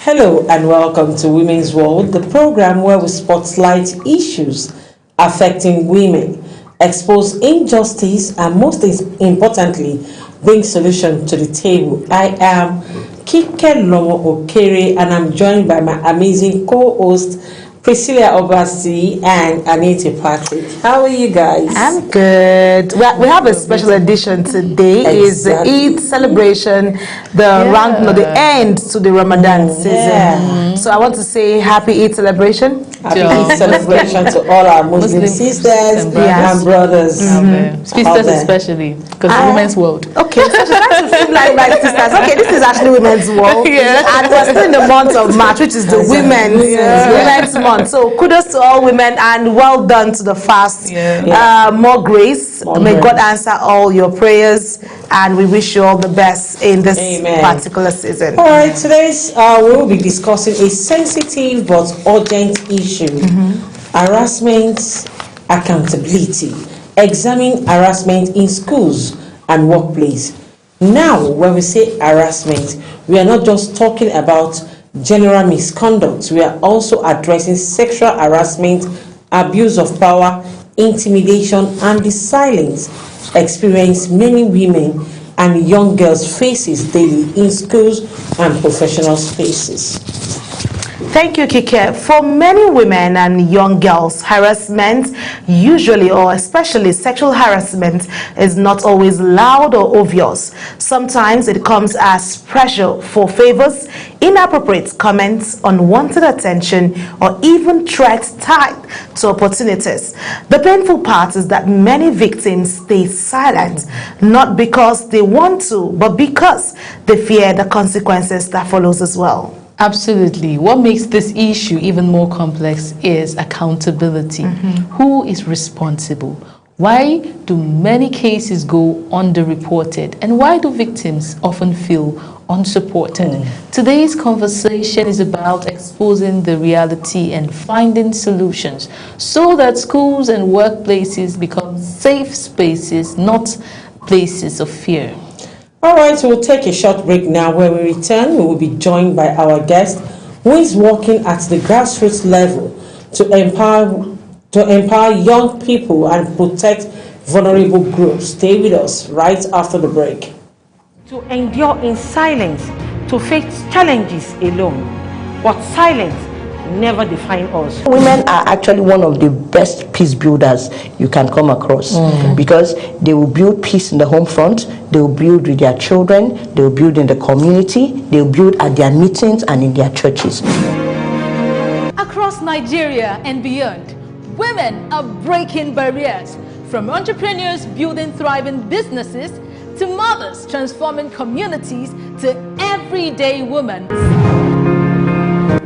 Hello and welcome to Women's World, the program where we spotlight issues affecting women, expose injustice, and most importantly, bring solutions to the table. I am Kike Lomo Okere, and I'm joined by my amazing co-host Priscilla Obasi and Anita Patrick. How are you guys? I'm good. We have a special edition today. Exactly. Is the Eid celebration, the end to the Ramadan season. Yeah. So I want to say happy Eid celebration. Happy Eid celebration to all our Muslim sisters and brothers. Sisters especially, because Women's World. Okay, so trying to seem like my sisters. Okay, this is actually Women's World. And we're still in the month of March, which is the Women's Month. So kudos to all women and well done to the fast. More grace. May God answer all your prayers, and we wish you all the best in this particular season. All right, today's we will be discussing a sensitive but urgent issue: harassment accountability. Examine harassment in schools and workplace. Now, when we say harassment, we are not just talking about general misconduct. We are also addressing sexual harassment, abuse of power, intimidation, and the silence experienced many women and young girls faces daily in schools and professional spaces. Thank you, Kike. For many women and young girls, harassment, usually or especially sexual harassment, is not always loud or obvious. Sometimes it comes as pressure for favors, inappropriate comments, unwanted attention, or even threats tied to opportunities. The painful part is that many victims stay silent, not because they want to, but because they fear the consequences that follows as well. Absolutely. What makes this issue even more complex is accountability. Who is responsible? Why do many cases go underreported? And why do victims often feel unsupported? Today's conversation is about exposing the reality and finding solutions so that schools and workplaces become safe spaces, not places of fear. All right, we'll take a short break now. When we return, we will be joined by our guest who is working at the grassroots level to empower young people and protect vulnerable groups. Stay with us right after the break. To endure in silence, to face challenges alone, but silence never define us. Women are actually one of the best peace builders you can come across because they will build peace in the home front, they will build with their children, they will build in the community, they will build at their meetings and in their churches. Across Nigeria and beyond, women are breaking barriers, from entrepreneurs building thriving businesses to mothers transforming communities to everyday women.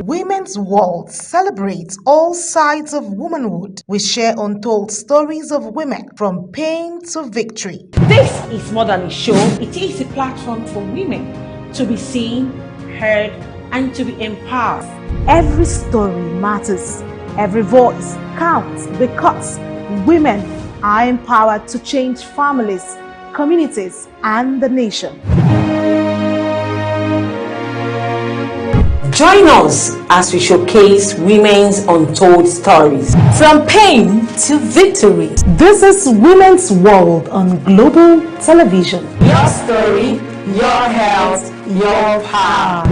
Women's World celebrates all sides of womanhood. We share untold stories of women from pain to victory. This is more than a show, it is a platform for women to be seen, heard, and to be empowered. Every story matters, every voice counts, because women are empowered to change families, communities, and the nation. Join us as we showcase women's untold stories. From pain to victory. This is Women's World on Global Television. Your story, your health, your power.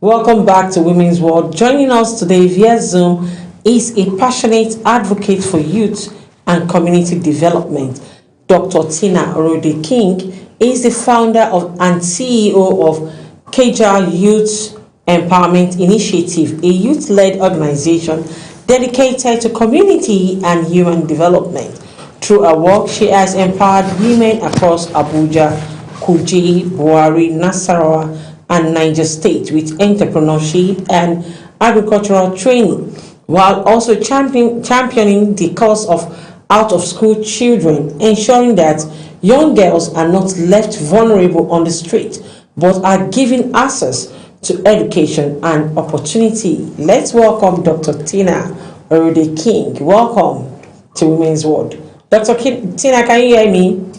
Welcome back to Women's World. Joining us today via Zoom is a passionate advocate for youth and community development. Dr. Tina Orode King is the founder of and CEO of Keja Youth Empowerment Initiative, a youth-led organization dedicated to community and human development. Through her work, she has empowered women across Abuja, Kuje, Buhari, Nasarawa, and Niger State with entrepreneurship and agricultural training, while also championing the cause of out-of-school children, ensuring that young girls are not left vulnerable on the street, but are given access to education and opportunity. Let's welcome Dr. Tina Erode King. Welcome to Women's World. Dr. Tina, can you hear me?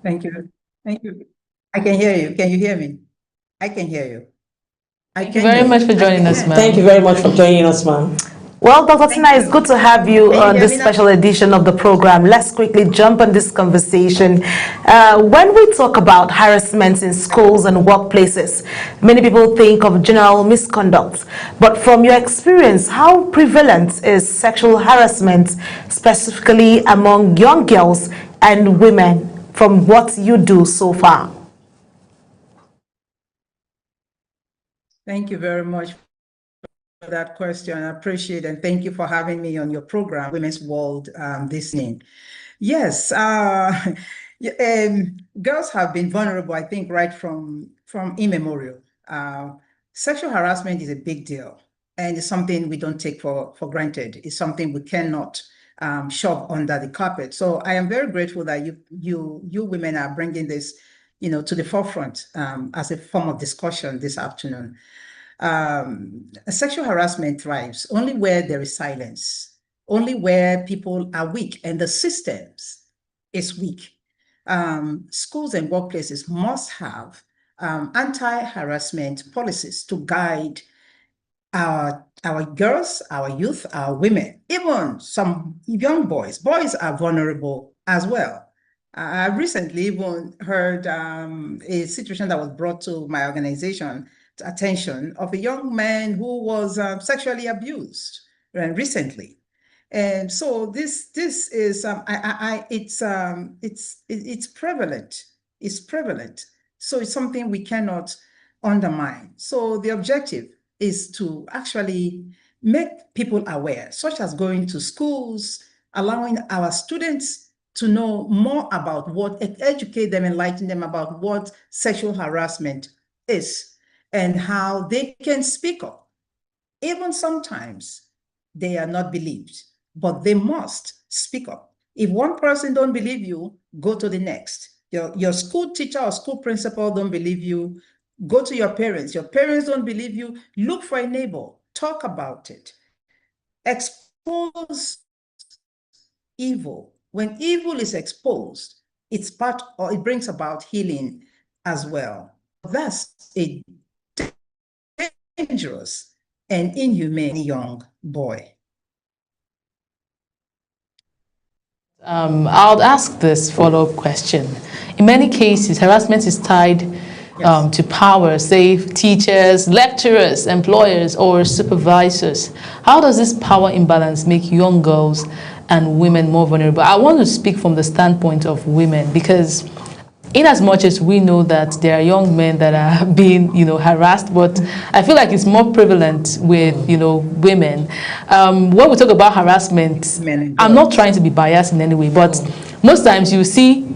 Thank you. Thank you. I can hear you. Can you hear me? I can hear you. Thank you very much for joining us, ma'am. Thank you very much for joining us, ma'am. Well, Dr. Tina, it's good to have you on this special edition of the program. Let's quickly jump on this conversation. When we talk about harassment in schools and workplaces, many people think of general misconduct. But from your experience, how prevalent is sexual harassment, specifically among young girls and women, from what you do so far? Thank you very much for that question. I appreciate it, and thank you for having me on your program, Women's World, this evening. Yes, girls have been vulnerable, I think, right from immemorial. Sexual harassment is a big deal, and it's something we don't take for granted. It's something we cannot shove under the carpet. So I am very grateful that you women are bringing this, to the forefront as a form of discussion this afternoon. Sexual harassment thrives only where there is silence, only where people are weak and the systems is weak. Schools and workplaces must have anti-harassment policies to guide our girls, our youth, our women, even some young boys. Boys are vulnerable as well. I recently even heard a situation that was brought to my organization attention of a young man who was sexually abused recently, and so this is it's prevalent. It's prevalent. So it's something we cannot undermine. So the objective is to actually make people aware, such as going to schools, allowing our students to know more about educate them, enlighten them about what sexual harassment is and how they can speak up. Even sometimes they are not believed, but they must speak up. If one person don't believe you, go to the next. Your school teacher or school principal don't believe you, go to your parents. Your parents don't believe you, look for a neighbor, talk about it. Expose evil. When evil is exposed, it brings about healing as well. That's a dangerous and inhumane young boy. I'll ask this follow-up question. In many cases, harassment is tied to power, say teachers, lecturers, employers, or supervisors. How does this power imbalance make young girls and women more vulnerable? I want to speak from the standpoint of women, because in as much as we know that there are young men that are being, harassed, but I feel like it's more prevalent with, women. When we talk about harassment, I'm not trying to be biased in any way, but most times you see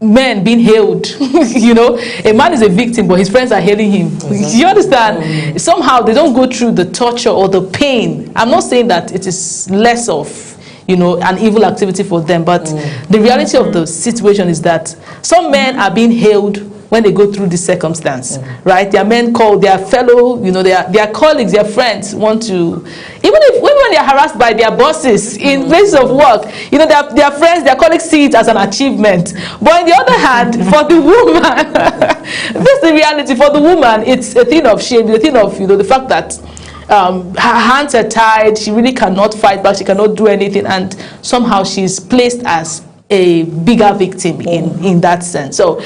men being hailed. A man is a victim, but his friends are hailing him. You understand? Somehow they don't go through the torture or the pain. I'm not saying that it is less of an evil activity for them, but the reality of the situation is that some men are being hailed when they go through this circumstance, right? Their men call their fellow, their colleagues, their friends want to, even when they're harassed by their bosses in places of work, their friends, their colleagues see it as an achievement. But on the other hand, for the woman, this is the reality. For the woman, it's a thing of shame, a thing of, the fact that her hands are tied, she really cannot fight back, she cannot do anything, and somehow she's placed as a bigger victim in that sense. So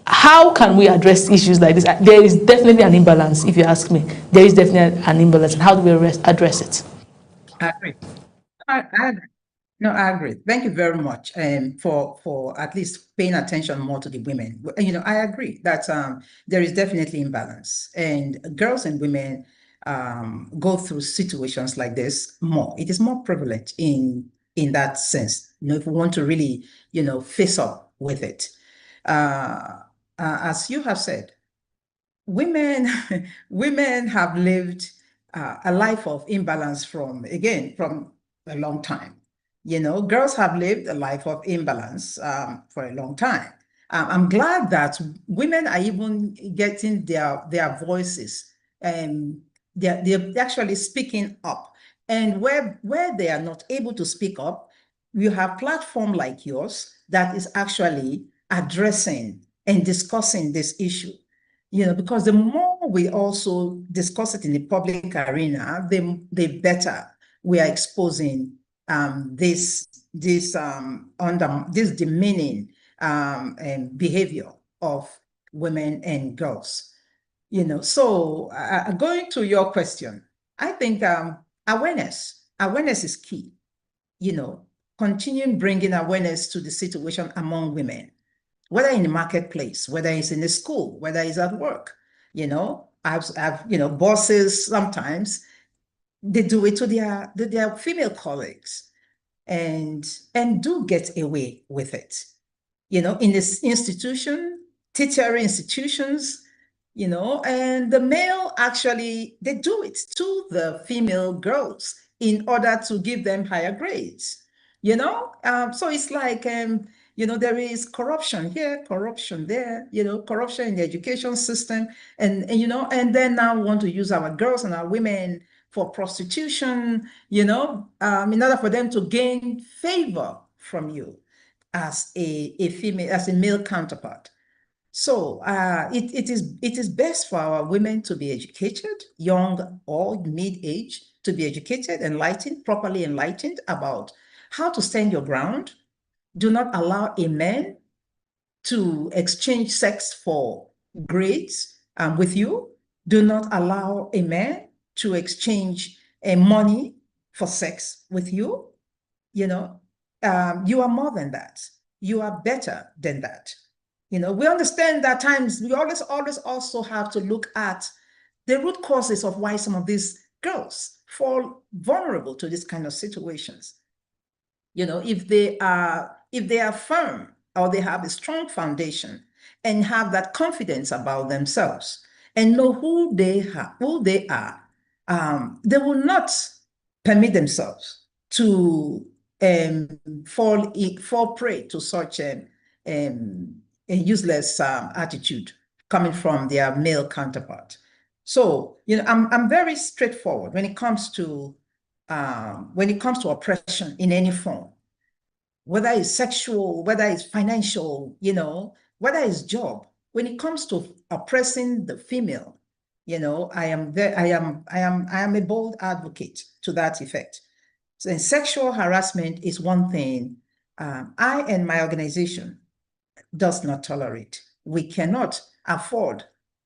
how can we address issues like this? There is definitely an imbalance, if you ask me. There is definitely an imbalance, and how do we address it? I agree. I agree. Thank you very much for at least paying attention more to the women. I agree that there is definitely imbalance, and girls and women go through situations like this more. It is more prevalent in that sense. If we want to really, face up with it. As you have said, women have lived a life of imbalance from a long time. Girls have lived a life of imbalance for a long time. I'm glad that women are even getting their voices, and they're actually speaking up. And where they are not able to speak up, you have platform like yours that is actually addressing and discussing this issue. Because the more we also discuss it in the public arena, the better we are exposing this demeaning behavior of women and girls. So going to your question, I think awareness is key. Continuing bringing awareness to the situation among women, whether in the marketplace, whether it's in the school, whether it's at work. I've bosses sometimes, they do it to their female colleagues and do get away with it. In this institution, tertiary institutions, and the male actually, they do it to the female girls in order to give them higher grades, so it's like, there is corruption here, corruption there, corruption in the education system, and then now want to use our girls and our women for prostitution, in order for them to gain favor from you as a female, as a male counterpart. So it is best for our women to be educated, young or mid-age, to be educated, enlightened, properly enlightened about how to stand your ground. Do not allow a man to exchange sex for grades with you. Do not allow a man to exchange money for sex with you. You are more than that. You are better than that. We understand that at times we always also have to look at the root causes of why some of these girls fall vulnerable to this kind of situations. If they are firm, or they have a strong foundation and have that confidence about themselves and know who they are, they will not permit themselves to fall prey to such a useless attitude coming from their male counterpart. So, I'm very straightforward when it comes to oppression in any form, whether it's sexual, whether it's financial, whether it's job. When it comes to oppressing the female, I am a bold advocate to that effect. So, sexual harassment is one thing I and my organization does not tolerate. We cannot afford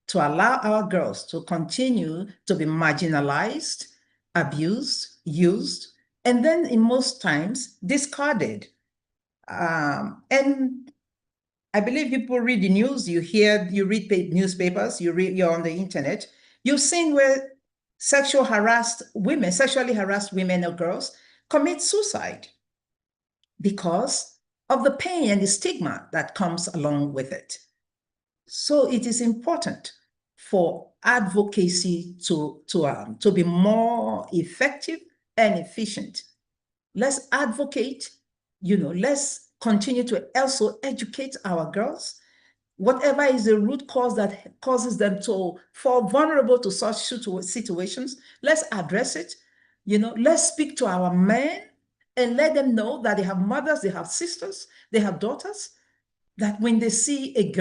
to allow our girls to continue to be marginalized, abused, used, and then in most times discarded. And I believe people read the news, you read newspapers, you're on the internet. You've seen where sexually harassed women or girls commit suicide because of the pain and the stigma that comes along with it. So it is important for advocacy to be more effective and efficient. Let's advocate, let's continue to also educate our girls. Whatever is the root cause that causes them to fall vulnerable to such situations, let's address it. Let's speak to our men and let them know that they have mothers, they have sisters, they have daughters, that when they see a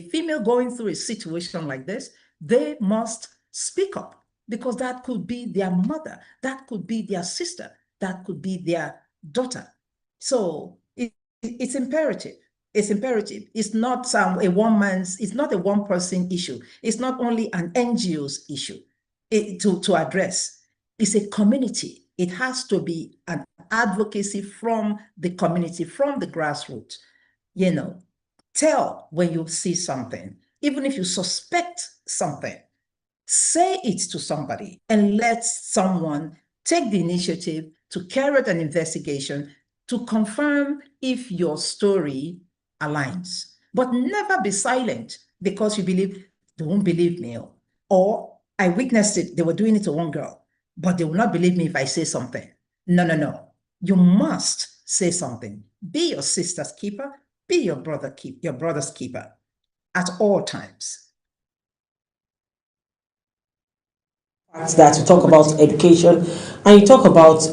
female going through a situation like this, they must speak up, because that could be their mother, that could be their sister, that could be their daughter. So it's imperative. It's imperative. It's not it's not a one-person issue. It's not only an NGO's issue to address. It's a community. It has to be an advocacy from the community, from the grassroots. Tell when you see something, even if you suspect something, say it to somebody and let someone take the initiative to carry out an investigation to confirm if your story aligns. But never be silent because you believe they won't believe me, or I witnessed it, they were doing it to one girl, but they will not believe me if I say something. No. You must say something. Be your sister's keeper, be your brother's keeper at all times. that you talk about education and you talk about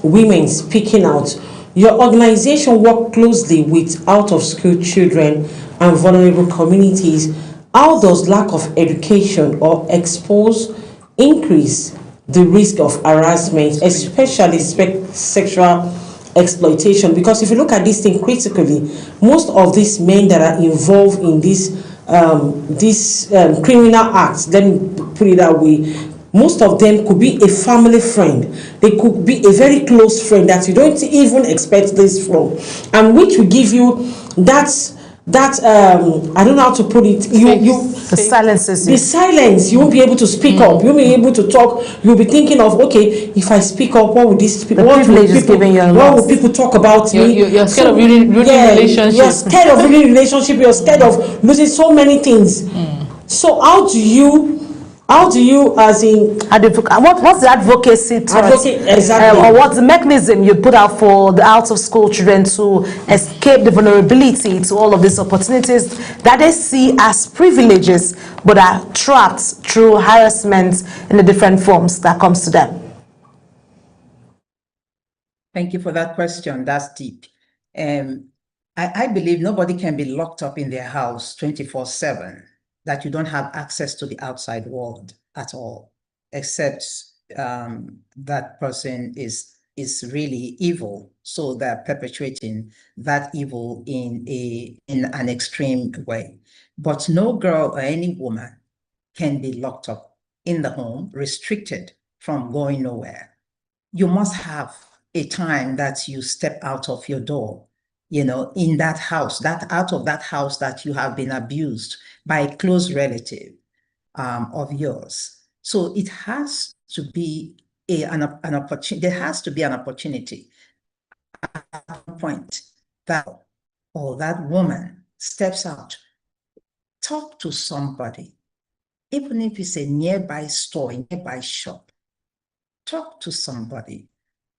women speaking out. Your organization work closely with out-of-school children and vulnerable communities. How does lack of education or expose increase the risk of harassment, especially sexual exploitation? Because if you look at this thing critically, most of these men that are involved in this criminal acts, let me put it that way, most of them could be a family friend. They could be a very close friend that you don't even expect this from, and which will give you that I don't know how to put it. The silences. The silence. You won't be able to speak up. You won't be able to talk. You'll be thinking of, okay, if I speak up, what would these people? What would people talk about me? You're scared of ruining relationship. You're scared of ruining relationship. You're scared of losing so many things. So how do you, as in, what's the advocacy exactly, or what's the mechanism you put out for the out-of-school children to escape the vulnerability to all of these opportunities that they see as privileges but are trapped through harassment in the different forms that comes to them? Thank you for that question. That's deep. I believe nobody can be locked up in their house 24/7, that you don't have access to the outside world at all, except that person is really evil. So they're perpetuating that evil in an extreme way. But no girl or any woman can be locked up in the home, restricted from going nowhere. You must have a time that you step out of your door, in that house, out of that house that you have been abused by a close relative of yours. So it has to be an opportunity. There has to be an opportunity at one point that woman steps out, talk to somebody, even if it's a nearby store, a nearby shop. Talk to somebody.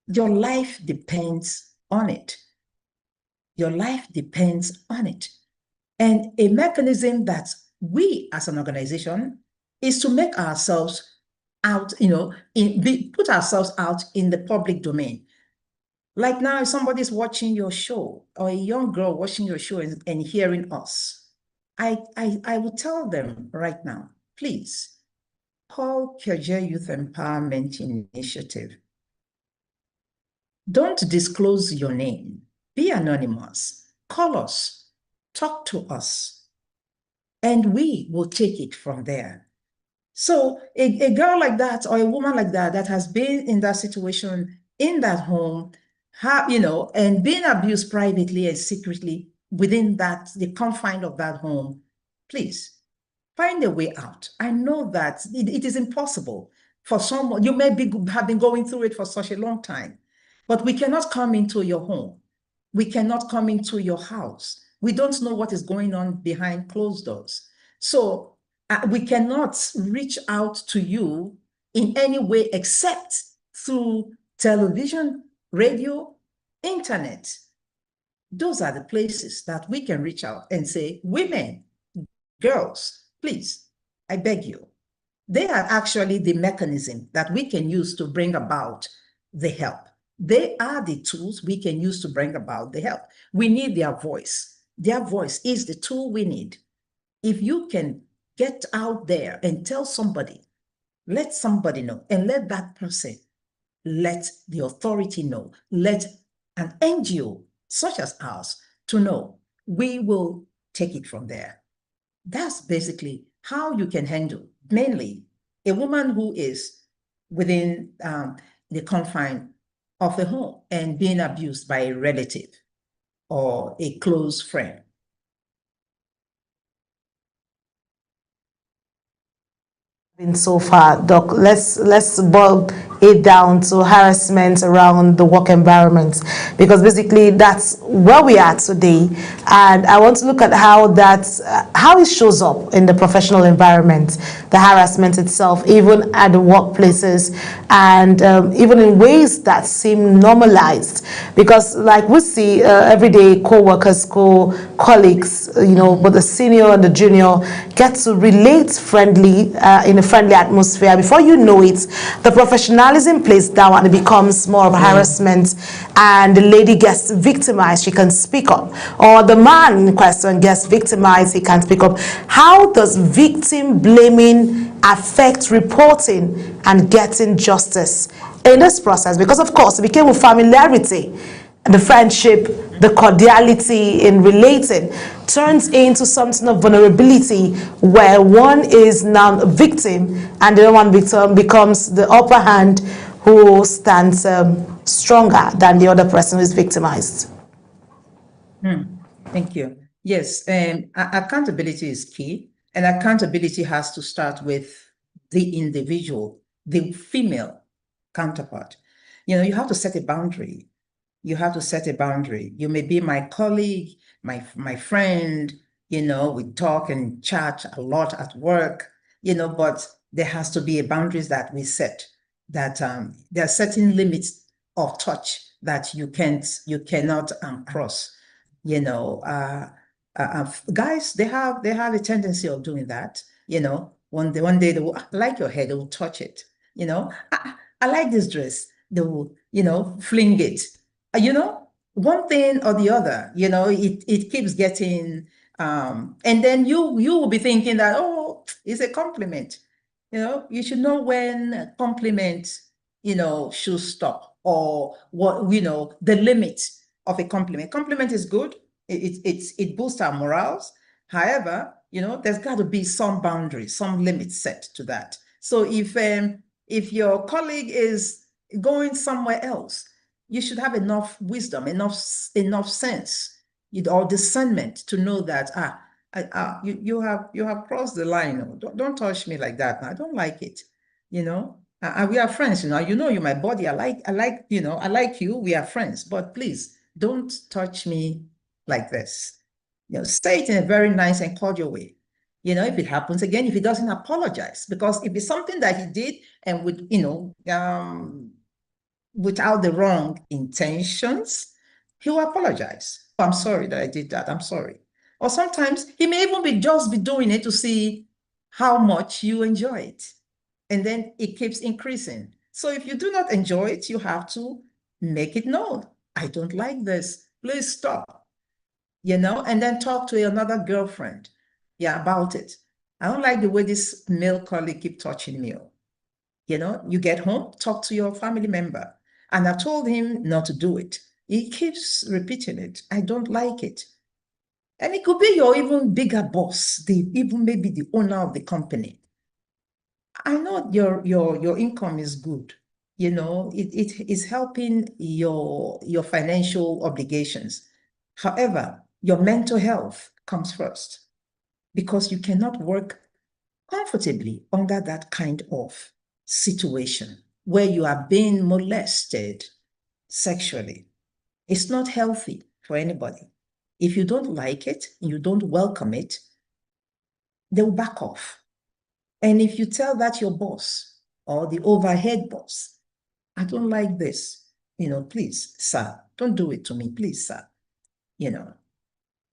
Your life depends on it. Your life depends on it. And a mechanism that we as an organization is to make ourselves out, put ourselves out in the public domain. Like now, if somebody's watching your show, or a young girl watching your show and hearing us, I would tell them right now, please call Kyoje Youth Empowerment Initiative. Don't disclose your name. Be anonymous. Call us. Talk to us. And we will take it from there. So a girl like that, or a woman like that has been in that situation, in that home, and being abused privately and secretly within the confine of that home, please find a way out. I know that it is impossible for someone. You may have been going through it for such a long time, but we cannot come into your home. We cannot come into your house. We don't know what is going on behind closed doors. So we cannot reach out to you in any way except through television, radio, internet. Those are the places that we can reach out and say, women, girls, please, I beg you. They are actually the mechanism that we can use to bring about the help. They are the tools we can use to bring about the help. We need their voice. Their voice is the tool we need. If you can get out there and tell somebody, let somebody know, and let that person let the authority know, let an NGO such as ours to know, we will take it from there. That's basically how you can handle, mainly, a woman who is within the confine of the home and being abused by a relative or a close friend. So far, Doc, let's boil it down to harassment around the work environment, because basically that's where we are today, and I want to look at how it shows up in the professional environment, the harassment itself, even at the workplaces, and even in ways that seem normalized, because like we see everyday co-workers, colleagues, both the senior and the junior get to relate friendly in a friendly atmosphere. Before you know it, the professionalism plays down and it becomes more of harassment, and the lady gets victimized, she can speak up. Or the man in question gets victimized, he can't speak up. How does victim blaming affect reporting and getting justice in this process? Because of course it became a familiarity, the friendship, the cordiality in relating turns into something of vulnerability where one is now a victim and the other one victim becomes the upper hand who stands stronger than the other person who is victimized. Thank you. Yes, accountability is key, and accountability has to start with the individual, the female counterpart. You know, you have to set a boundary. You have to set a boundary. You may be my colleague, my friend, you know, we talk and chat a lot at work, you know, but there has to be a boundaries that we set, that there are certain limits of touch that you cannot cross, you know. Guys, they have a tendency of doing that, you know. One day they will, I like your hair, they will touch it, you know. I like this dress, they will, you know, fling it. You know, one thing or the other, you know, it keeps getting, and then you will be thinking that, oh, it's a compliment. You know, you should know when compliment, you know, should stop, or what, you know, the limit of a compliment. Compliment is good. It boosts our morals. However, you know, there's got to be some boundaries, some limits set to that. So if your colleague is going somewhere else, you should have enough wisdom, enough sense, or discernment to know that you have crossed the line. Don't touch me like that. I don't like it. You know, we are friends. You know, you're my body. I like you know, I like you. We are friends. But please don't touch me like this. You know, say it in a very nice and cordial way. You know, if it happens again, if he doesn't apologize, because if it's something that he did and with, you know, without the wrong intentions, he will apologize. I'm sorry that I did that. I'm sorry. Or sometimes he may even just be doing it to see how much you enjoy it. And then it keeps increasing. So if you do not enjoy it, you have to make it known. I don't like this. Please stop. You know, and then talk to another girlfriend, yeah, about it. I don't like the way this male colleague keep touching me. You know, you get home, talk to your family member. And I told him not to do it. He keeps repeating it. I don't like it. And it could be your even bigger boss, even maybe the owner of the company. I know your income is good. You know, it is helping your financial obligations. However, your mental health comes first, because you cannot work comfortably under that kind of situation where you are being molested sexually. It's not healthy for anybody. If you don't like it, you don't welcome it, they'll back off. And if you tell that your boss or the overhead boss, I don't like this, you know, please, sir, don't do it to me, please, sir. You know,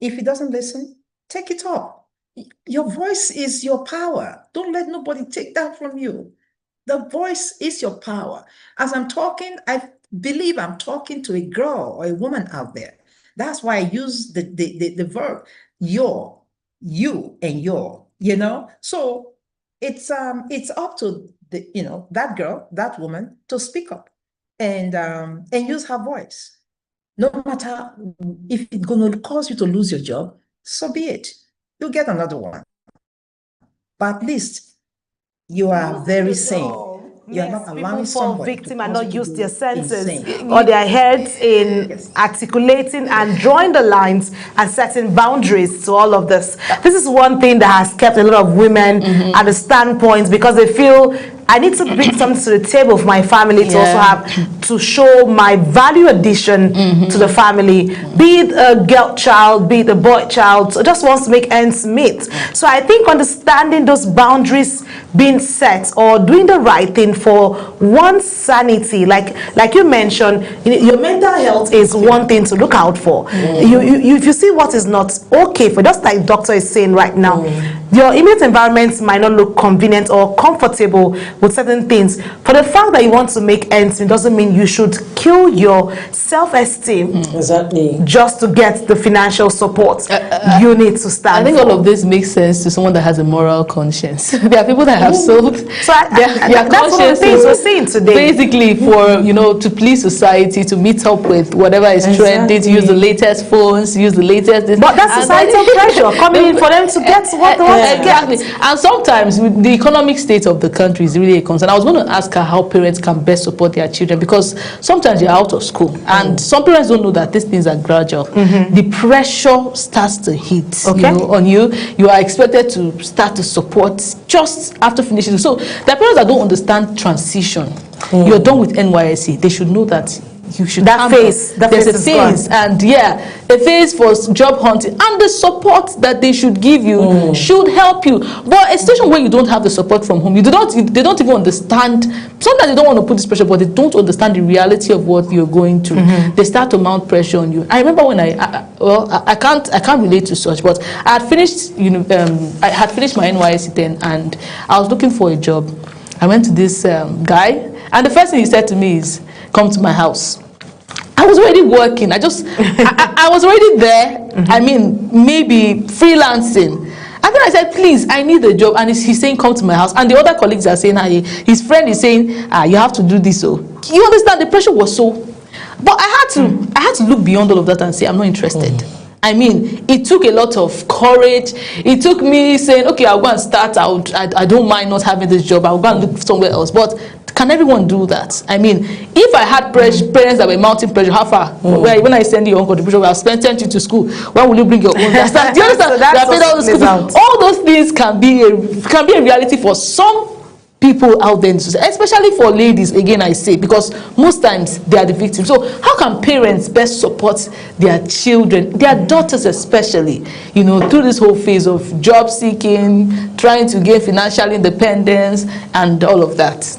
if he doesn't listen, take it up. Your voice is your power. Don't let nobody take that from you. The voice is your power. As I'm talking, I believe I'm talking to a girl or a woman out there. That's why I use the verb your, you, and your, you know. So it's up to the, you know, that girl, that woman, to speak up and use her voice. No matter if it's going to cause you to lose your job, so be it. You'll get another one. But at least you are very sane. You're not allowing somebody victim and not use their senses or their heads in articulating and drawing the lines and setting boundaries to all of this. This is one thing that has kept a lot of women at the standpoint, because they feel I need to bring something to the table for my family to also have to show my value addition to the family, be it a girl child, be it a boy child, so just wants to make ends meet. So I think understanding those boundaries being set or doing the right thing for one's sanity, like you mentioned, your mental health is one thing to look out for. If you see what is not okay for, just like doctor is saying right now, Your immediate environment might not look convenient or comfortable with certain things. For the fact that you want to make ends meet doesn't mean you should kill your self-esteem Exactly. just to get the financial support you need to stand I think for. all of this makes sense to someone that has a moral conscience. There are people that have sold So their that's one of the things we're seeing today. basically for, to please society, to meet up with whatever is trending, to use the latest phones, use the latest this. But that's And societal then- pressure coming in for them to get what they want to get. Exactly. And sometimes with the economic state of the country is really a concern. I was going to ask her how parents can best support their children, because sometimes you're out of school and some parents don't know that these things are gradual. The pressure starts to hit on you. You are expected to start to support just after finishing. So the parents that don't understand transition, you're done with NYSC, they should know that you should That phase there's a is phase, gone. and a phase for job hunting, and the support that they should give you should help you. But a situation where you don't have the support from home, they don't even understand. Sometimes they don't want to put this pressure, but they don't understand the reality of what you're going through. They start to mount pressure on you. I remember when I can't relate to such, but I had finished I had finished my NYSC then, and I was looking for a job. I went to this guy, and the first thing he said to me is, "Come to my house." I was already working. I was already there. I mean, maybe freelancing. And then I said, "Please, I need a job." And he's saying, "Come to my house." And the other colleagues are saying, his friend is saying, "You have to do this." So you understand, the pressure was so. But I had to look beyond all of that and say, "I'm not interested." I mean, it took a lot of courage. It took me saying, "Okay, I'll go and start out. I don't mind not having this job. I'll go and look somewhere else." But can everyone do that? I mean, if I had parents that were mounting pressure, how far? When I send you your own contribution, I'll send you to school. When will you bring your own? Do you understand? So that's All those things can be a reality for some people out there in society, especially for ladies, again I say, because most times they are the victims. So how can parents best support their children, their daughters especially, through this whole phase of job seeking, trying to gain financial independence and all of that?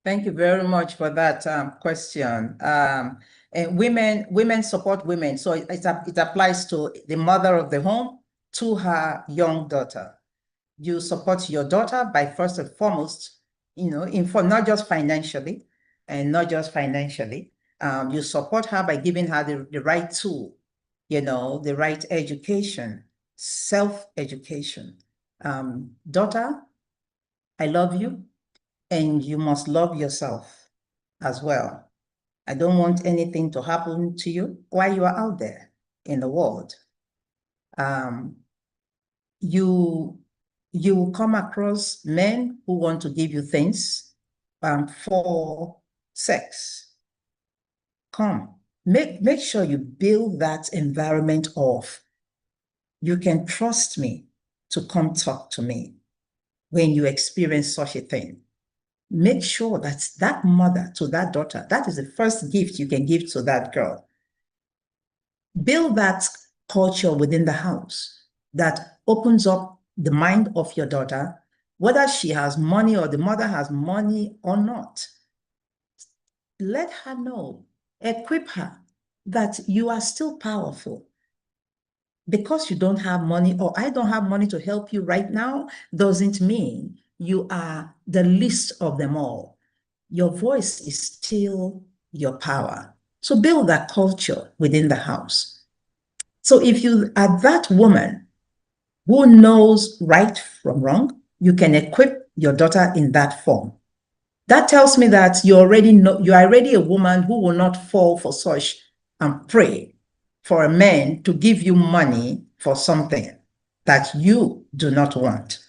Thank you very much for that question. And women support women. So it applies to the mother of the home, to her young daughter. You support your daughter by first and foremost, not just financially, you support her by giving her the right tool, the right education, self-education. Daughter, I love you, and you must love yourself as well. I don't want anything to happen to you while you are out there in the world. You will come across men who want to give you things for sex. Make sure you build that environment of, "You can trust me to come talk to me when you experience such a thing." Make sure that mother to that daughter, that is the first gift you can give to that girl. Build that culture within the house that opens up the mind of your daughter, whether she has money or the mother has money or not. Let her know, equip her that you are still powerful. Because you don't have money, or I don't have money to help you right now, doesn't mean you are the least of them all. Your voice is still your power. So build that culture within the house. So if you are that woman who knows right from wrong, you can equip your daughter in that form. That tells me that you are already a woman who will not fall for such and pray for a man to give you money for something that you do not want.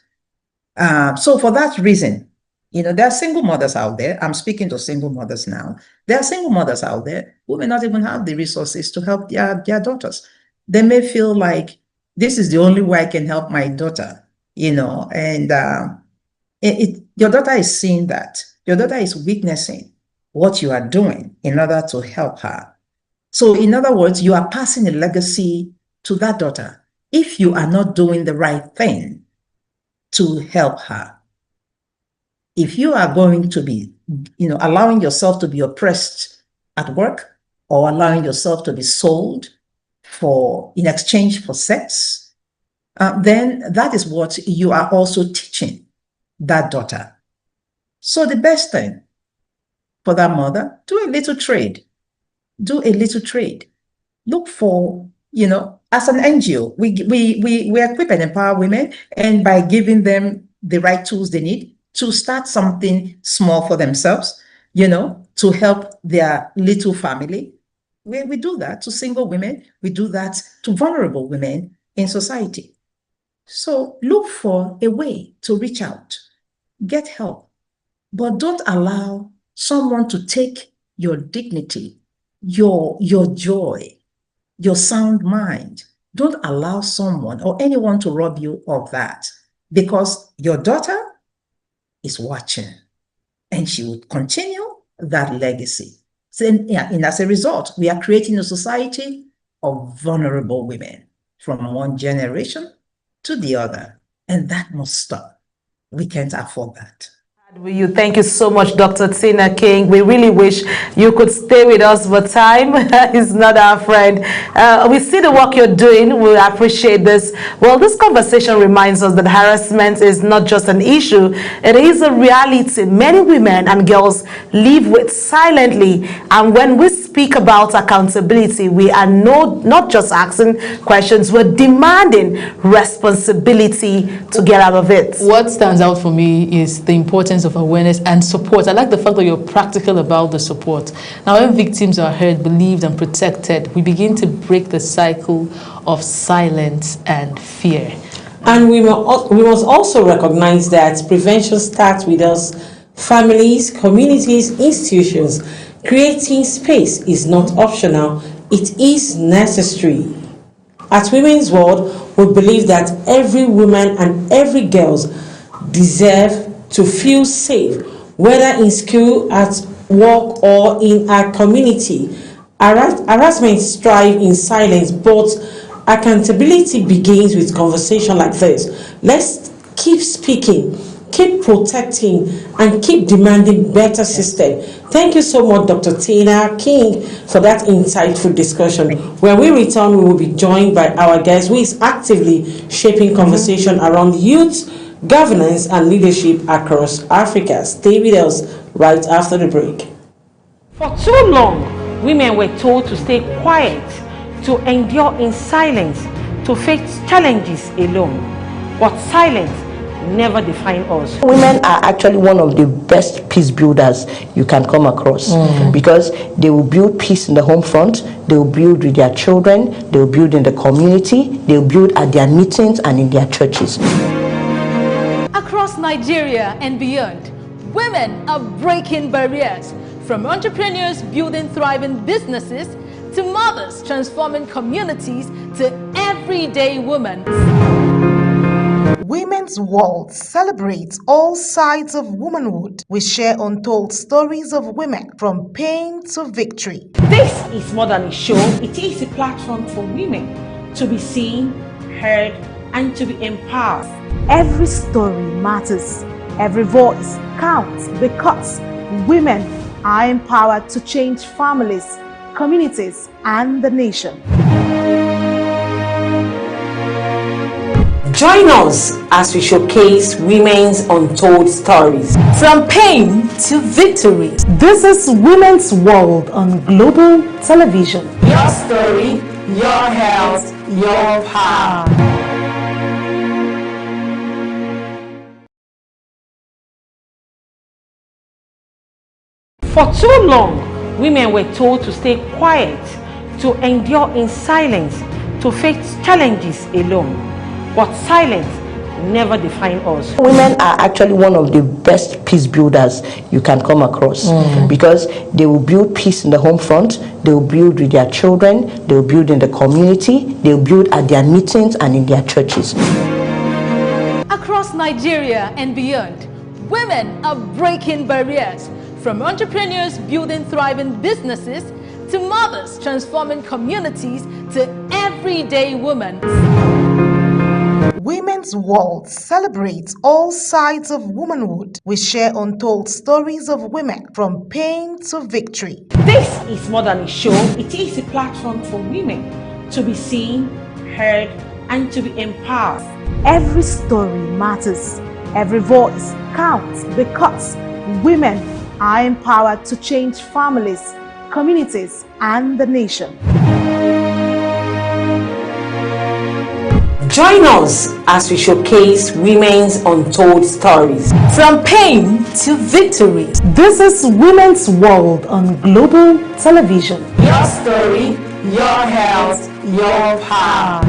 So for that reason, there are single mothers out there. I'm speaking to single mothers now. There are single mothers out there who may not even have the resources to help their daughters. They may feel like, this is the only way I can help my daughter, and your daughter is seeing that. Your daughter is witnessing what you are doing in order to help her. So in other words, you are passing a legacy to that daughter if you are not doing the right thing to help her. If you are going to be, allowing yourself to be oppressed at work, or allowing yourself to be sold in exchange for sex, then that is what you are also teaching that daughter. So the best thing for that mother, do a little trade. Do a little trade. Look for, as an NGO, we equip and empower women, and by giving them the right tools they need to start something small for themselves, to help their little family. We do that to single women. We do that to vulnerable women in society. So look for a way to reach out, get help, but don't allow someone to take your dignity, your joy, your sound mind. Don't allow someone or anyone to rob you of that, because your daughter is watching and she will continue that legacy. And as a result, we are creating a society of vulnerable women from one generation to the other, and that must stop. We can't afford that. Thank you so much, Dr. Tina King. We really wish you could stay with us, but time is not our friend. We see the work you're doing. We appreciate this. Well, this conversation reminds us that harassment is not just an issue. It is a reality many women and girls live with silently. And when we speak about accountability, we are not just asking questions, we're demanding responsibility to get out of it. What stands out for me is the importance of awareness and support. I like the fact that you're practical about the support. Now, when victims are heard, believed, and protected, we begin to break the cycle of silence and fear. And we must also recognize that prevention starts with us, families, communities, institutions. Creating space is not optional, it is necessary. At Women's World, we believe that every woman and every girl deserve to feel safe, whether in school, at work, or in our community. Harassment thrives in silence, but accountability begins with conversation like this. Let's keep speaking, keep protecting, and keep demanding better system. Thank you so much, Dr. Tina King, for that insightful discussion. When we return, we will be joined by our guest who is actively shaping conversation around youth, governance, and leadership across Africa. Stay with us right after the break. For too long, women were told to stay quiet, to endure in silence, to face challenges alone. But silence never defined us. Women are actually one of the best peace builders you can come across, because they will build peace in the home front, they will build with their children, they will build in the community, they will build at their meetings and in their churches. Across Nigeria and beyond, women are breaking barriers, from entrepreneurs building thriving businesses to mothers transforming communities to everyday women. Women's World celebrates all sides of womanhood. We share untold stories of women from pain to victory. This is more than a show, it is a platform for women to be seen, heard, and to be empowered. Every story matters. Every voice counts, because women are empowered to change families, communities, and the nation. Join us as we showcase women's untold stories. From pain to victory. This is Women's World on Global Television. Your story, your health, your power. For too long, women were told to stay quiet, to endure in silence, to face challenges alone. But silence never defined us. Women are actually one of the best peace builders you can come across, because they will build peace in the home front, they will build with their children, they will build in the community, they will build at their meetings and in their churches. Across Nigeria and beyond, women are breaking barriers, from entrepreneurs building thriving businesses to mothers transforming communities to everyday women. Women's World celebrates all sides of womanhood. We share untold stories of women from pain to victory. This is more than a show, it is a platform for women to be seen, heard, and to be empowered. Every story matters. Every voice counts because women are empowered to change families, communities, and the nation. Join us as we showcase women's untold stories. From pain to victory. This is Women's World on Global Television. Your story, your health, your power.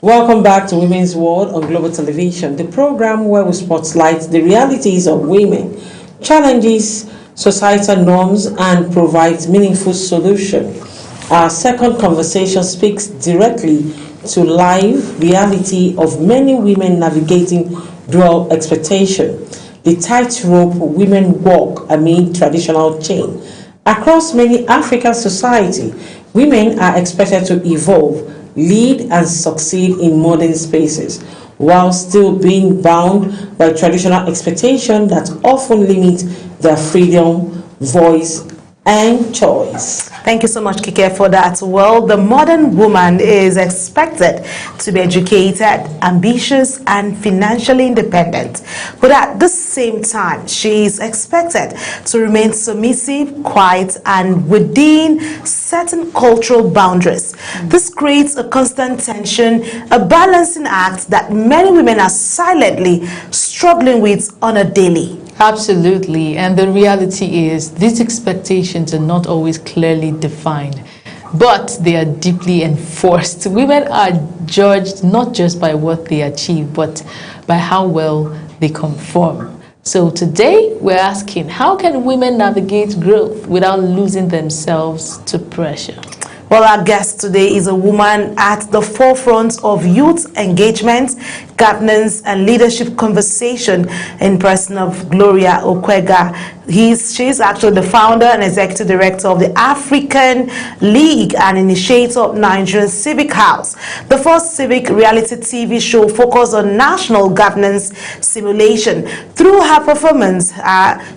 Welcome back to Women's World on Global Television, the program where we spotlight the realities of women, challenges, societal norms, and provide meaningful solutions. Our second conversation speaks directly to live reality of many women navigating dual expectation, the tightrope women walk amid traditional change. Across many African societies, women are expected to evolve, lead, and succeed in modern spaces, while still being bound by traditional expectations that often limit their freedom, voice, and choice. Thank you so much, Kike, for that. Well, the modern woman is expected to be educated, ambitious, and financially independent. But at the same time, she is expected to remain submissive, quiet, and within certain cultural boundaries. This creates a constant tension, a balancing act that many women are silently struggling with on a daily. Absolutely, and the reality is these expectations are not always clearly defined, but they are deeply enforced. Women are judged not just by what they achieve, but by how well they conform. So today we're asking, how can women navigate growth without losing themselves to pressure? Well, our guest today is a woman at the forefront of youth engagement, governance, and leadership conversation in person of Gloria Okwega. She's actually the founder and executive director of the African League and initiator of Nigerian Civic House, the first civic reality TV show focused on national governance simulation. Through her performance,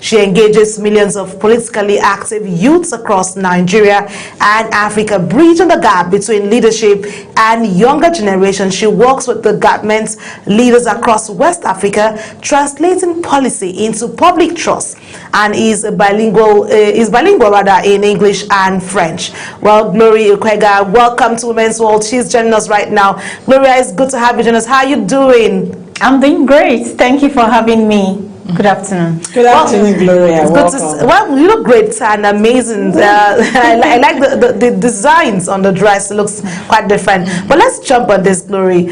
she engages millions of politically active youths across Nigeria and Africa, bridging the gap between leadership and younger generation. She works with the government leaders across West Africa, translating policy into public trust, and is bilingual in English and French. Well, Gloria Okwega, welcome to Women's World. She's joining us right now. Gloria, it's good to have you join us. How are you doing? I'm doing great. Thank you for having me. Good afternoon. Good afternoon, Gloria. It's welcome. good to well, you look great and amazing. I like the designs on the dress. It looks quite different. But let's jump on this, Glory.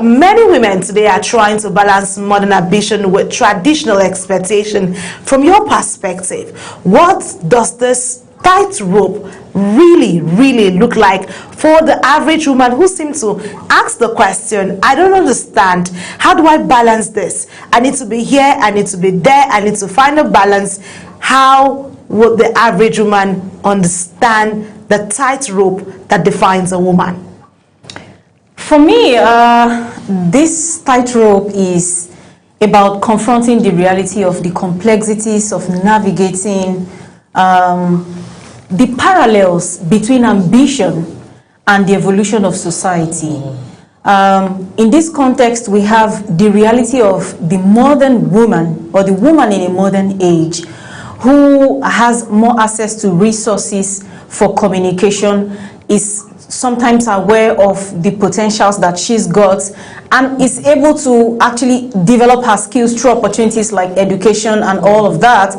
Many women today are trying to balance modern ambition with traditional expectation. From your perspective, what does this tightrope really look like for the average woman who seems to ask the question, I don't understand, how do I balance this? I need to be here, I need to be there, I need to find a balance. How would the average woman understand the tightrope that defines a woman? For me, this tightrope is about confronting the reality of the complexities of navigating the parallels between ambition and the evolution of society. In this context, we have the reality of the modern woman, or the woman in a modern age, who has more access to resources for communication, is sometimes aware of the potentials that she's got, and is able to actually develop her skills through opportunities like education and all of that,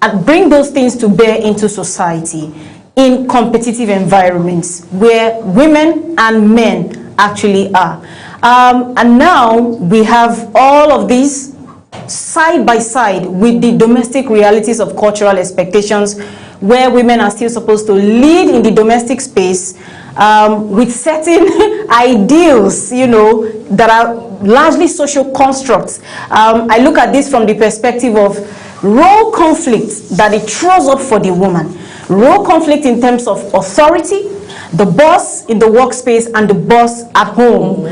and bring those things to bear into society in competitive environments where women and men actually are. And now we have all of these side by side with the domestic realities of cultural expectations, where women are still supposed to lead in the domestic space with certain ideals, you know, that are largely social constructs. I look at this from the perspective of role conflict that it throws up for the woman. Role conflict in terms of authority, the boss in the workspace and the boss at home,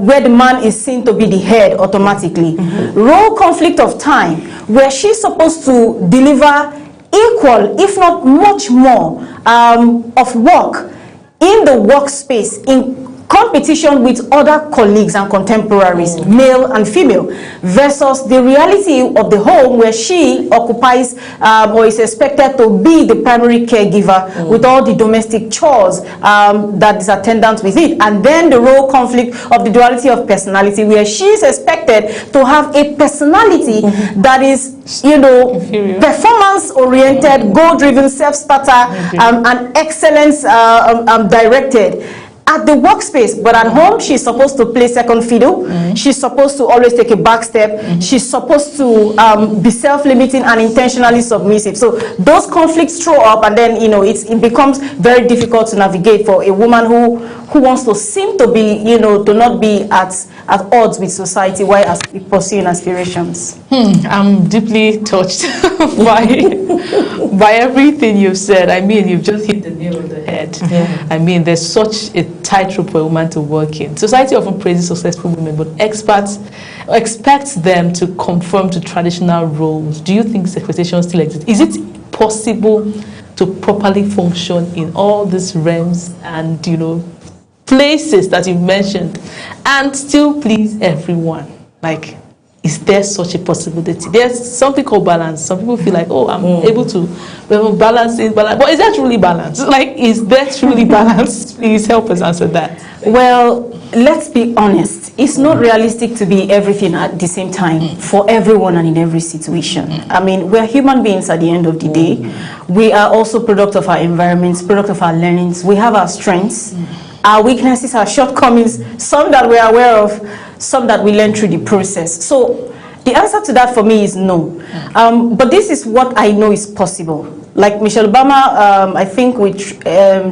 where the man is seen to be the head automatically. Role conflict of time, where she's supposed to deliver equal, if not much more, of work in the workspace, in competition with other colleagues and contemporaries, male and female, versus the reality of the home where she occupies or is expected to be the primary caregiver with all the domestic chores that is attendant with it. And then the role conflict of the duality of personality, where she is expected to have a personality that is, you know, performance-oriented, goal-driven, self-starter, and excellence directed at the workspace. But at home, she's supposed to play second fiddle. She's supposed to always take a back step. She's supposed to be self-limiting and intentionally submissive. So those conflicts throw up, and then, you know, it becomes very difficult to navigate for a woman who wants to seem to be, you know, to not be at odds with society while pursuing aspirations. I'm deeply touched by everything you've said. I mean, you've just hit the nail on the head. I mean, there's such a tightrope for a woman to work in. Society often praises successful women, but experts expect them to conform to traditional roles. Do you think this expectation still exists? Is it possible to properly function in all these realms and, you know, places that you've mentioned and still please everyone? Like, is there such a possibility? There's something called balance. Some people feel like, oh, I'm able to balance it, but is that truly balance? Like, is there truly balance? Please help us answer that. Well, let's be honest. It's not realistic to be everything at the same time for everyone and in every situation. I mean, we're human beings at the end of the day. We are also product of our environments, product of our learnings. We have our strengths, our weaknesses, our shortcomings, some that we're aware of, some that we learn through the process. So the answer to that for me is no. But this is what I know is possible. Like Michelle Obama, I think with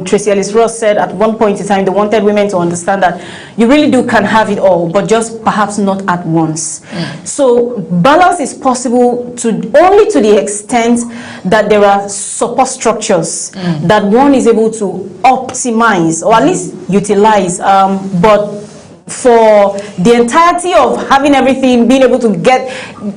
Tracy Ellis Ross said at one point in time, they wanted women to understand that you really can have it all, but just perhaps not at once. So balance is possible only to the extent that there are support structures that one is able to optimize or at least utilize, but for the entirety of having everything, being able to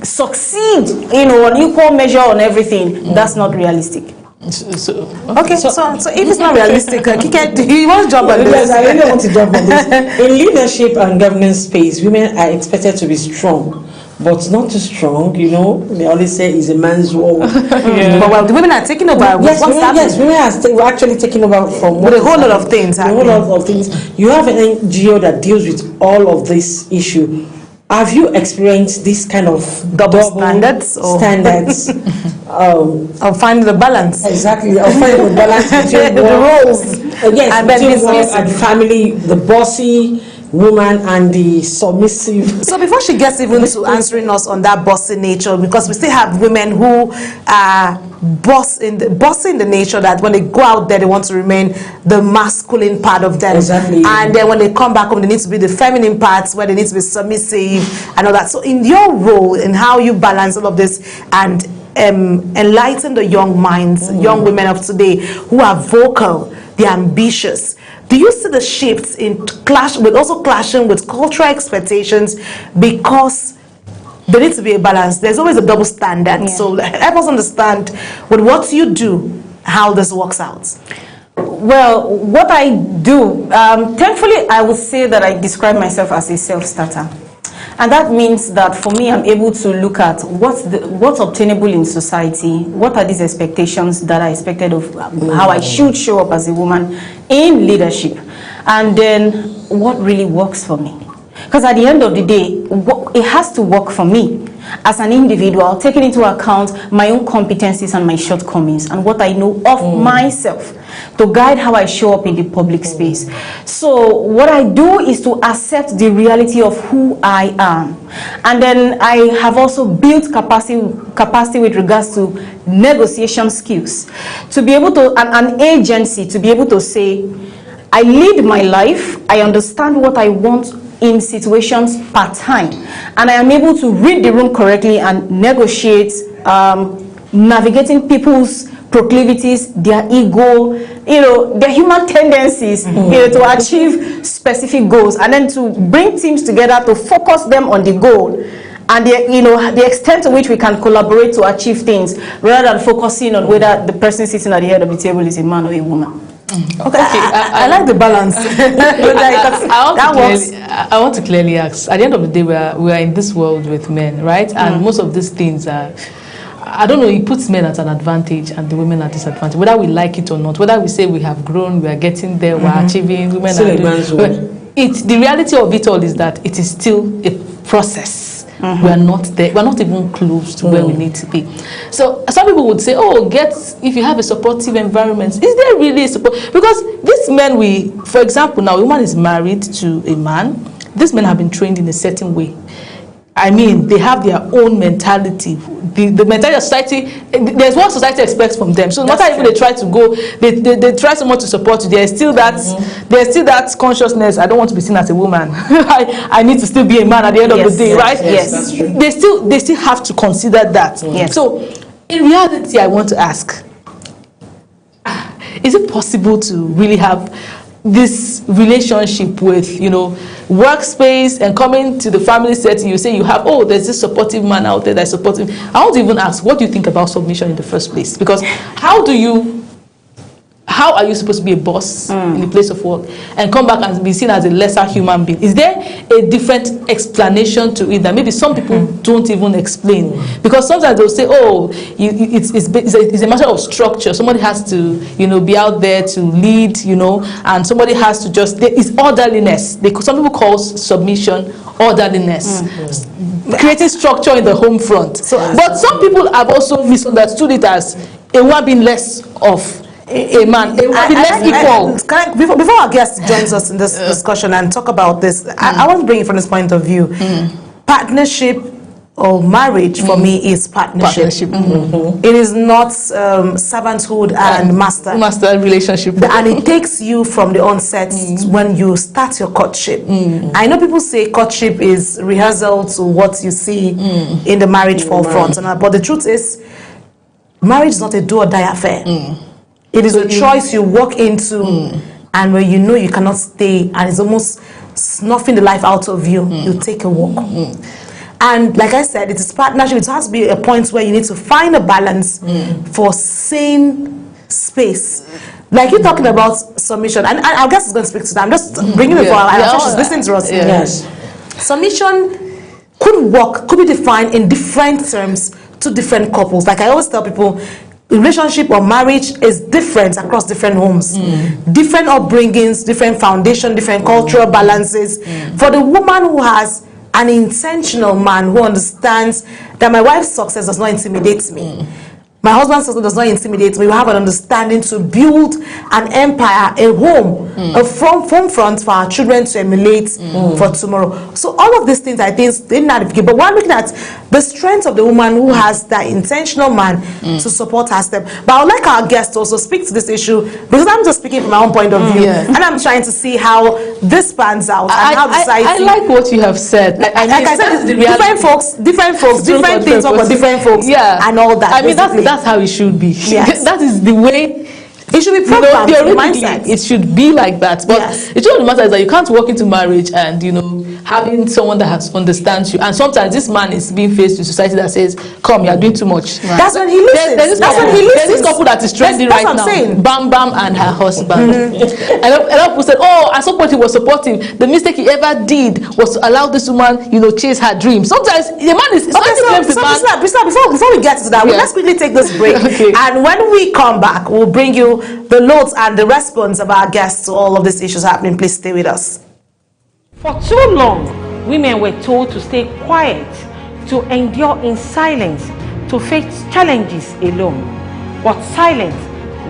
succeed, you know, an equal measure on everything, that's not realistic. So if it's not realistic, he wants to jump on this. I really want to jump on this. In leadership and governance space, women are expected to be strong, but not too strong, you know. They always say it's a man's world. But well, the women are taking over. Women are actually taking over from a whole lot of things. A whole lot of things. You have an NGO that deals with all of this issue. Have you experienced this kind of double standards? Of finding the balance. Exactly, of finding the balance between the roles. Yes, and between work and family, the bossy woman and the submissive. So before she gets even to answering us on that bossy nature, because we still have women who are bossy in the nature that when they go out there, they want to remain the masculine part of them. Exactly. And then when they come back home, they need to be the feminine parts where they need to be submissive and all that. So in your role, in how you balance all of this and enlighten the young minds, young women of today who are vocal, they're ambitious, do you see the shifts in clashing with cultural expectations because there needs to be a balance? There's always a double standard. So help us understand with what you do, how this works out. Well, what I do, thankfully, I would say that I describe myself as a self-starter. And that means that for me, I'm able to look at what's obtainable in society, what are these expectations that are expected of how I should show up as a woman in leadership, and then what really works for me. Because at the end of the day, it has to work for me as an individual, taking into account my own competencies and my shortcomings and what I know of myself to guide how I show up in the public space. So what I do is to accept the reality of who I am. And then I have also built capacity with regards to negotiation skills, to be able to, an agency to be able to say, I lead my life, I understand what I want in situations per time, and I am able to read the room correctly and negotiate, navigating people's proclivities, their ego, their human tendencies, to achieve specific goals, and then to bring teams together to focus them on the goal and the extent to which we can collaborate to achieve things, rather than focusing on whether the person sitting at the head of the table is a man or a woman. Okay, I like the balance. I want to clearly ask, at the end of the day, we are in this world with men, right? And most of these things are, I don't know, it puts men at an advantage and the women at disadvantage, whether we like it or not, whether we say we have grown, we are getting there, we're achieving, women are doing. The reality of it all is that it is still a process. We are not there. We're not even close to where we need to be. So some people would say, "Oh, if you have a supportive environment, is there really a support?" Because these men, for example, now a woman is married to a man. These men have been trained in a certain way. I mean, they have their own mentality. The mentality of society, there's what society expects from them. So no matter if they try to go, they try so much to support you. There's still that consciousness. I don't want to be seen as a woman. I need to still be a man at the end of the day, right? Yes, that's true. They still have to consider that. Yes. So in reality, I want to ask: is it possible to really have this relationship with, workspace, and coming to the family setting, you say you have, there's this supportive man out there that's supportive. I want to even ask, what do you think about submission in the first place? Because how are you supposed to be a boss in the place of work and come back and be seen as a lesser human being? Is there a different explanation to it that maybe some people don't even explain? Because sometimes they'll say, it's a matter of structure. Somebody has to, be out there to lead, and somebody has to it's orderliness. Some people call submission orderliness. Creating structure in the home front. But some people have also misunderstood it as a woman being less of a man, less equal. Before our guest joins us in this discussion and talk about this, I want to bring it from this point of view. Partnership or marriage for me is partnership. It is not servanthood and master relationship. And it takes you from the onset when you start your courtship. I know people say courtship is rehearsal to what you see in the marriage forefront, but the truth is, marriage is not a do or die affair. It is a choice you walk into, and when you know you cannot stay, and it's almost snuffing the life out of you, you take a walk. And like I said, it is partnership. It has to be a point where you need to find a balance for sane space. Like you're talking about submission, and I guess it's going to speak to that. I'm just bringing it for I'm sure she's listening to us. Yes. Submission could be defined in different terms to different couples. Like I always tell people, relationship or marriage is different across different homes, different upbringings, different foundation, different cultural balances. For the woman who has an intentional man who understands that my wife's success does not intimidate me, my husband's success does not intimidate me, we have an understanding to build an empire, a home, a home front for our children to emulate for tomorrow. So all of these things I think they navigate, but we're looking at the strength of the woman who has that intentional man to support her step. But I would like our guests to also speak to this issue, because I'm just speaking from my own point of view, and I'm trying to see how this pans out and how society. I like what you have said. Like I said, different folks, different things for different folks, and all that. I mean, that's how it should be. Yes. That is the way it should be programmed. It should be like that. But the truth of the matter is that you can't walk into marriage and having someone that understands you. And sometimes this man is being faced with society that says, "Come, you are doing too much." Right. That's when he listens. There's this couple that is trending right now. Bam Bam and her husband. And a lot of people said, "And somebody was supportive. The mistake he ever did was to allow this woman, chase her dream." Sometimes the man is before we get to that, let's quickly take this break. And when we come back, we'll bring you the notes and the response of our guests to all of these issues happening. Please stay with us. For too long, women were told to stay quiet, to endure in silence, to face challenges alone. But silence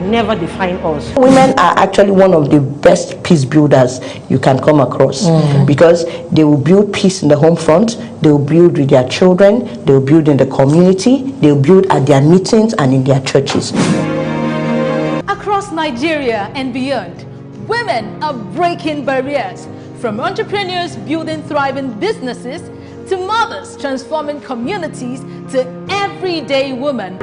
never defined us. Women are actually one of the best peace builders you can come across, because they will build peace in the home front, they will build with their children, they will build in the community, they will build at their meetings and in their churches. Across Nigeria and beyond, women are breaking barriers. From entrepreneurs building thriving businesses, to mothers transforming communities, to everyday women.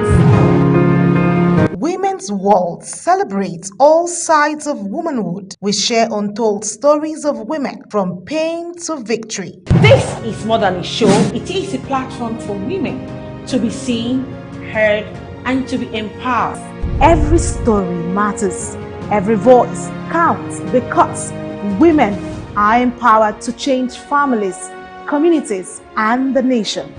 Women's World celebrates all sides of womanhood. We share untold stories of women from pain to victory. This is more than a show, it is a platform for women to be seen, heard, and to be empowered. Every story matters. Every voice counts because women are empowered to change families, communities, and the nation.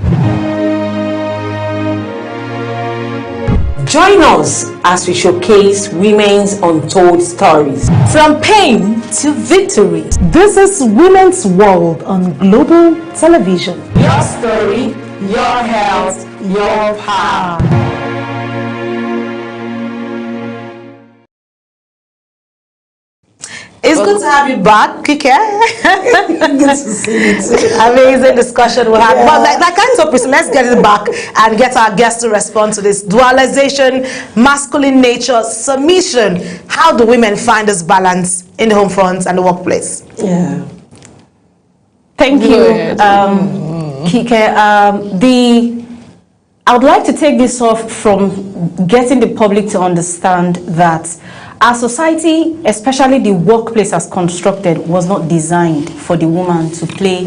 Join us as we showcase women's untold stories. From pain to victory. This is Women's World on Global Television. Your story, your health, your power. It's good to have you back, Kike. Good to see you too. Amazing discussion we had. But like kind of person, let's get it back and get our guests to respond to this. Dualization, masculine nature, submission. How do women find this balance in the home front and the workplace? Yeah. Thank you, Kike. I would like to take this off from getting the public to understand that our society, especially the workplace as constructed, was not designed for the woman to play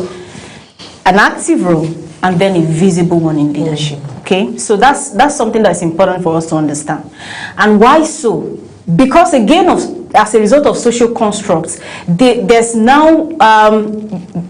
an active role and then a visible one in leadership. Okay, so that's something that's important for us to understand. And why so? Because again, as a result of social constructs, there's now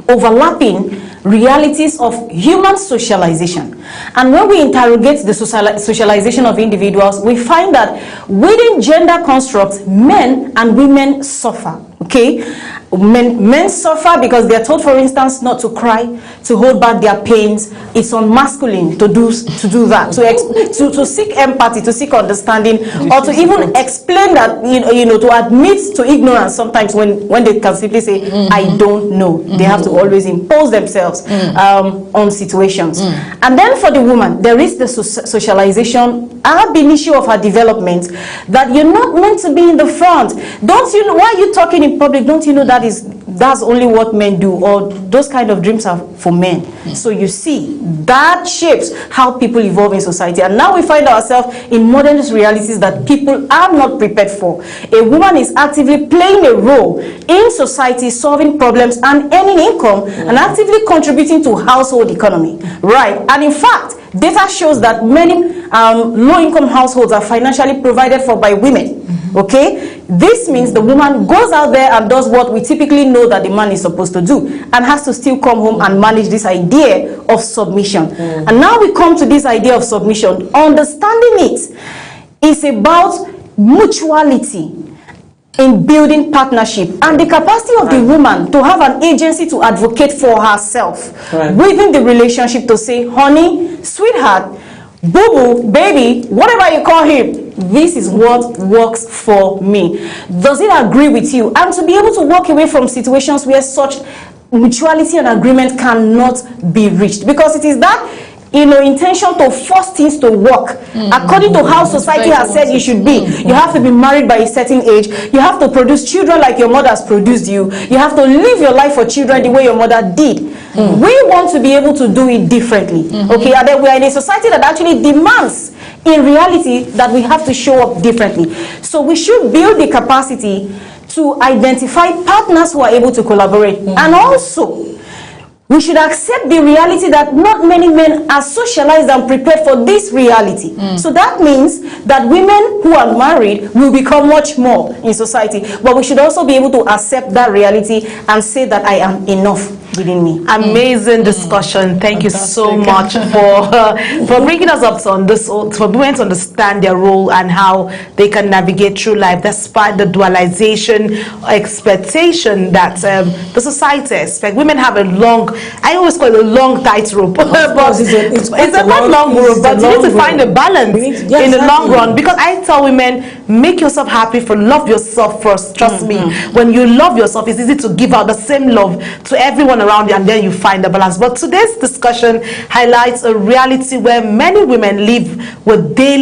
overlapping realities of human socialization. And when we interrogate the socialization of individuals, we find that within gender constructs, men and women suffer. Okay, men suffer because they're told, for instance, not to cry, to hold back their pains. It's unmasculine to do that, to seek empathy, to seek understanding, or to even explain that, to admit to ignorance sometimes when they can simply say, I don't know. They have to always impose themselves on situations. And then for the woman, there is the socialization ab initio of her development, that you're not meant to be in the front. Don't you know, why are you talking in public? Don't you know that's only what men do, or those kind of dreams are for men? So you see, that shapes how people evolve in society. And now we find ourselves in modern realities that people are not prepared for. A woman is actively playing a role in society, solving problems and earning income, and actively contributing to household economy. Right. And in fact, data shows that many low-income households are financially provided for by women. Okay, this means the woman goes out there and does what we typically know that the man is supposed to do, and has to still come home and manage this idea of submission. And now we come to this idea of submission. Understanding it is about mutuality in building partnership and the capacity of the woman to have an agency to advocate for herself within the relationship, to say, honey, sweetheart, boo-boo, baby, whatever you call him, this is what works for me. Does it agree with you? And to be able to walk away from situations where such mutuality and agreement cannot be reached, because it is that intention to force things to work according to how society has said you should be. You have to be married by a certain age. You have to produce children like your mother has produced you. You have to live your life for children the way your mother did. We want to be able to do it differently. Okay, and then we are in a society that actually demands, in reality, that we have to show up differently. So we should build the capacity to identify partners who are able to collaborate. And also, we should accept the reality that not many men are socialized and prepared for this reality. So that means that women who are married will become much more in society. But we should also be able to accept that reality and say that I am enough within me. Amazing discussion. Thank you so much for bringing us up on this, for women to understand their role and how they can navigate through life despite the dualization expectation that the society expects. Women have a long, I always call it a long tightrope, but it's a not long rope, but you need to find a balance in the long run. Because I tell women, make yourself happy, for love yourself first. Trust me, when you love yourself, it's easy to give out the same love to everyone around you, and then you find the balance. But today's discussion highlights a reality where many women live with their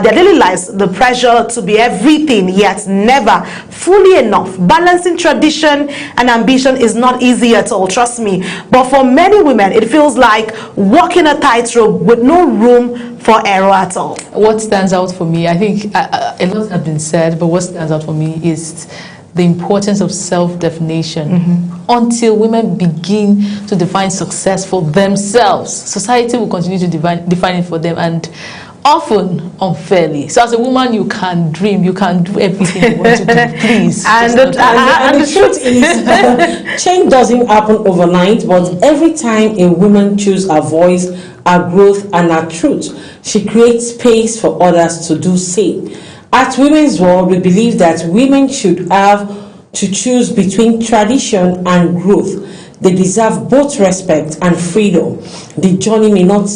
daily lives, the pressure to be everything yet never fully enough. Balancing tradition and ambition is not easy at all, trust me. But for many women, it feels like walking a tightrope with no room for error at all. What stands out for me, I think a lot has been said, but what stands out for me is the importance of self-definition. Until women begin to define success for themselves, society will continue to define it for them, and often unfairly. So as a woman, you can dream, you can do everything you want to do, please. And the truth is, change doesn't happen overnight, but every time a woman chooses her voice, her growth, and her truth, she creates space for others to do same. At Women's World, we believe that women should have to choose between tradition and growth. They deserve both respect and freedom. The journey may not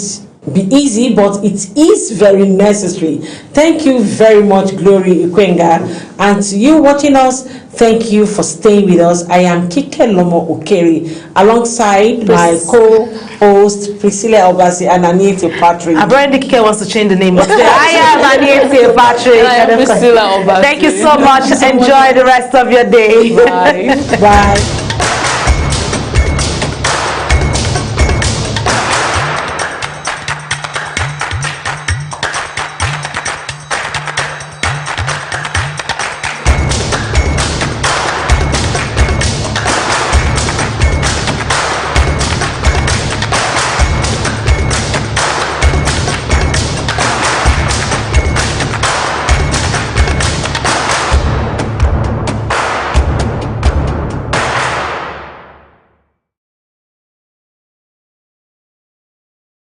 be easy, but it is very necessary. Thank you very much, Glory Ikwenga. And to you watching us, thank you for staying with us. I am Kike Lomo Okeri, alongside my co-host Priscilla Obasi and Aniete Patrick. Apparently Kike wants to change the name. I am Aniete Patrick. I am Priscilla Obasi. Thank you so much. Enjoy the rest of your day. Bye. Bye.